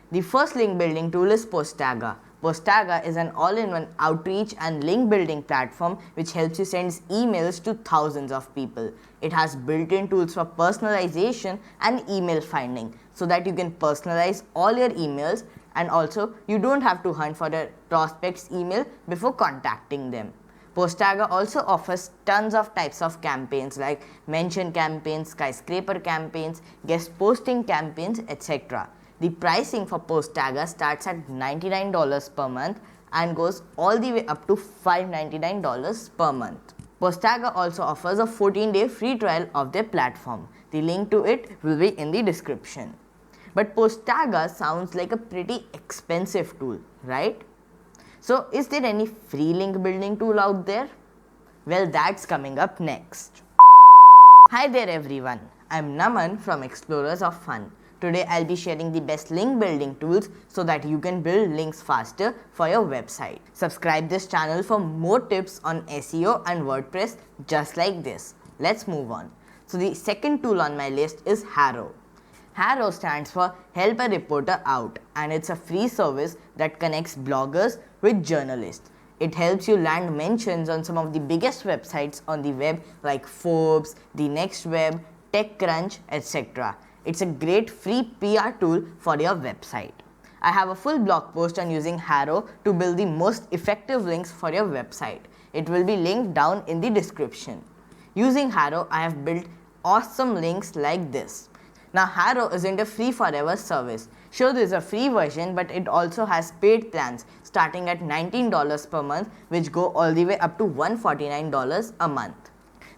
The first link building tool is Postaga. Postaga is an all-in-one outreach and link building platform which helps you send emails to thousands of people. It has built-in tools for personalization and email finding so that you can personalize all your emails, and also you don't have to hunt for a prospect's email before contacting them. Postaga also offers tons of types of campaigns like mention campaigns, skyscraper campaigns, guest posting campaigns, etc. The pricing for Postaga starts at $99 per month and goes all the way up to $599 per month. Postaga also offers a 14-day free trial of their platform. The link to it will be in the description. But Postaga sounds like a pretty expensive tool, right? So is there any free link building tool out there? Well, that's coming up next. Hi there everyone, I'm Naman from Explorers of Fun. Today I'll be sharing the best link building tools so that you can build links faster for your website. Subscribe this channel for more tips on SEO and WordPress just like this. Let's move on. So the second tool on my list is Haro. Haro stands for Help a Reporter Out, and it's a free service that connects bloggers with journalists. It helps you land mentions on some of the biggest websites on the web like Forbes, The Next Web, TechCrunch, etc. It's a great free PR tool for your website. I have a full blog post on using Haro to build the most effective links for your website. It will be linked down in the description. Using Haro, I have built awesome links like this. Now, Haro isn't a free forever service. Sure, there's a free version, but it also has paid plans starting at $19 per month, which go all the way up to $149 a month.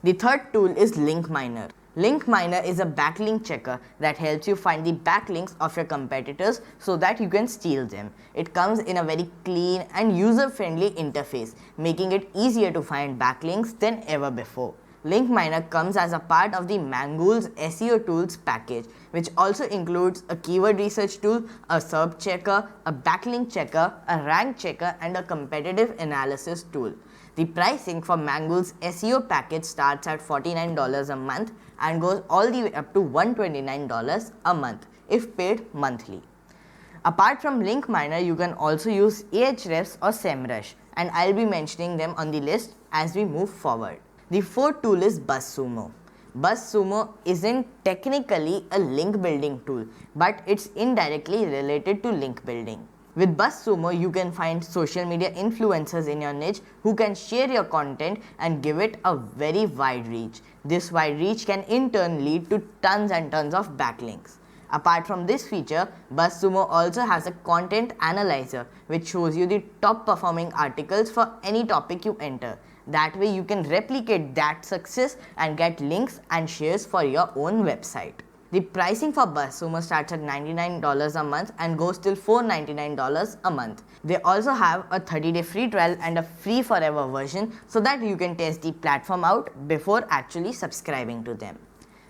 The third tool is Link Miner. Link Miner is a backlink checker that helps you find the backlinks of your competitors so that you can steal them. It comes in a very clean and user-friendly interface, making it easier to find backlinks than ever before. Link Miner comes as a part of the Mangools SEO Tools package, which also includes a keyword research tool, a SERP checker, a backlink checker, a rank checker, and a competitive analysis tool. The pricing for Mangools SEO package starts at $49 a month and goes all the way up to $129 a month if paid monthly. Apart from Link Miner, you can also use Ahrefs or SEMrush, and I'll be mentioning them on the list as we move forward. The fourth tool is BuzzSumo. BuzzSumo isn't technically a link building tool, but it's indirectly related to link building. With BuzzSumo, you can find social media influencers in your niche who can share your content and give it a very wide reach. This wide reach can in turn lead to tons and tons of backlinks. Apart from this feature, BuzzSumo also has a content analyzer which shows you the top performing articles for any topic you enter. That way you can replicate that success and get links and shares for your own website. The pricing for BuzzSumo starts at $99 a month and goes till $499 a month. They also have a 30-day free trial and a free forever version so that you can test the platform out before actually subscribing to them.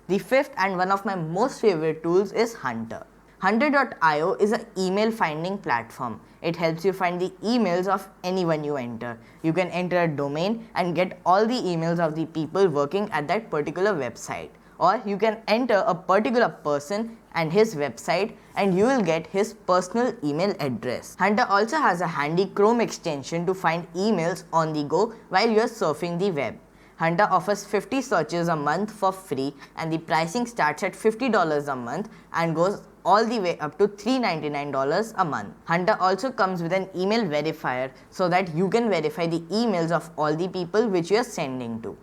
The fifth and one of my most favorite tools is Hunter. Hunter.io is an email finding platform. It helps you find the emails of anyone you enter. You can enter a domain and get all the emails of the people working at that particular website. Or you can enter a particular person and his website and you will get his personal email address. Hunter also has a handy Chrome extension to find emails on the go while you are surfing the web. Hunter offers 50 searches a month for free, and the pricing starts at $50 a month and goes all the way up to $399 a month. Hunter also comes with an email verifier so that you can verify the emails of all the people which you are sending to.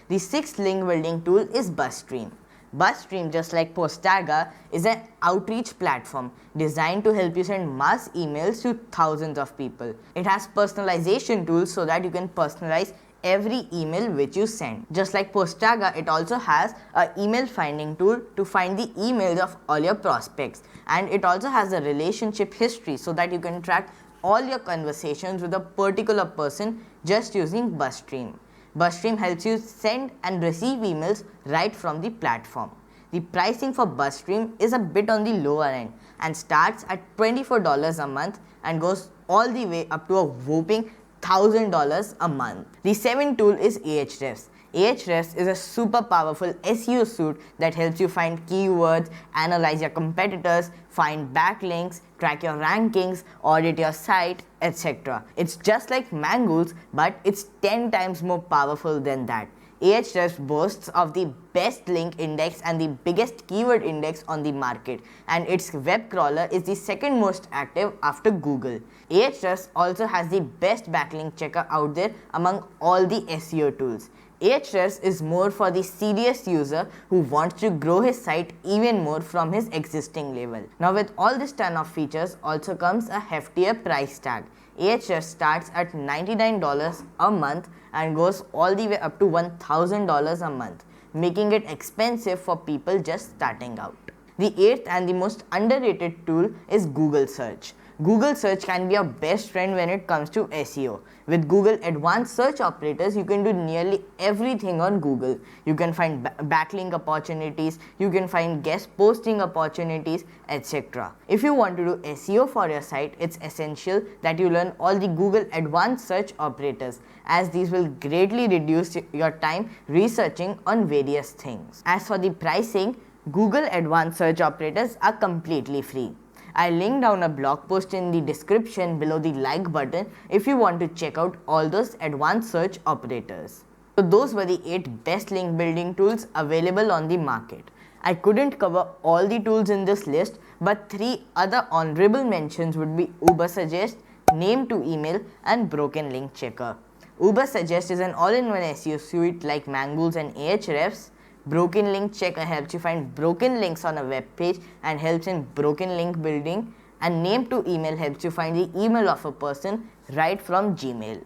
The sixth link building tool is BuzzStream. BuzzStream, just like Postaga, is an outreach platform designed to help you send mass emails to thousands of people. It has personalization tools so that you can personalize every email which you send. Just like Postaga, it also has an email finding tool to find the emails of all your prospects, and it also has a relationship history so that you can track all your conversations with a particular person just using BuzzStream. BuzzStream helps you send and receive emails right from the platform. The pricing for BuzzStream is a bit on the lower end and starts at $24 a month and goes all the way up to a whopping $1,000 a month. The seventh tool is Ahrefs. Ahrefs is a super powerful SEO suite that helps you find keywords, analyze your competitors, find backlinks, track your rankings, audit your site, etc. It's just like Mangools, but it's 10 times more powerful than that. Ahrefs boasts of the best link index and the biggest keyword index on the market, and its web crawler is the second most active after Google. Ahrefs also has the best backlink checker out there among all the SEO tools. Ahrefs is more for the serious user who wants to grow his site even more from his existing level. Now with all this ton of features also comes a heftier price tag. Ahrefs starts at $99 a month and goes all the way up to $1,000 a month, making it expensive for people just starting out. The eighth and the most underrated tool is Google Search. Google Search can be your best friend when it comes to SEO. With Google Advanced Search Operators, you can do nearly everything on Google. You can find backlink opportunities, you can find guest posting opportunities, etc. If you want to do SEO for your site, it's essential that you learn all the Google Advanced Search Operators, as these will greatly reduce your time researching on various things. As for the pricing, Google Advanced Search Operators are completely free. I linked down a blog post in the description below the like button if you want to check out all those advanced search operators. So those were the 8 best link building tools available on the market. I couldn't cover all the tools in this list, but 3 other honorable mentions would be Ubersuggest, Name to Email, and Broken Link Checker. Ubersuggest is an all-in-one SEO suite like Mangools and Ahrefs. Broken Link Checker helps you find broken links on a web page and helps in broken link building, and Name to Email helps you find the email of a person right from Gmail.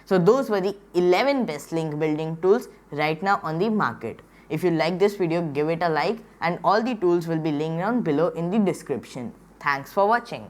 So those were the 11 best link building tools right now on the market. If you like this video, give it a like, and all the tools will be linked down below in the description. Thanks for watching.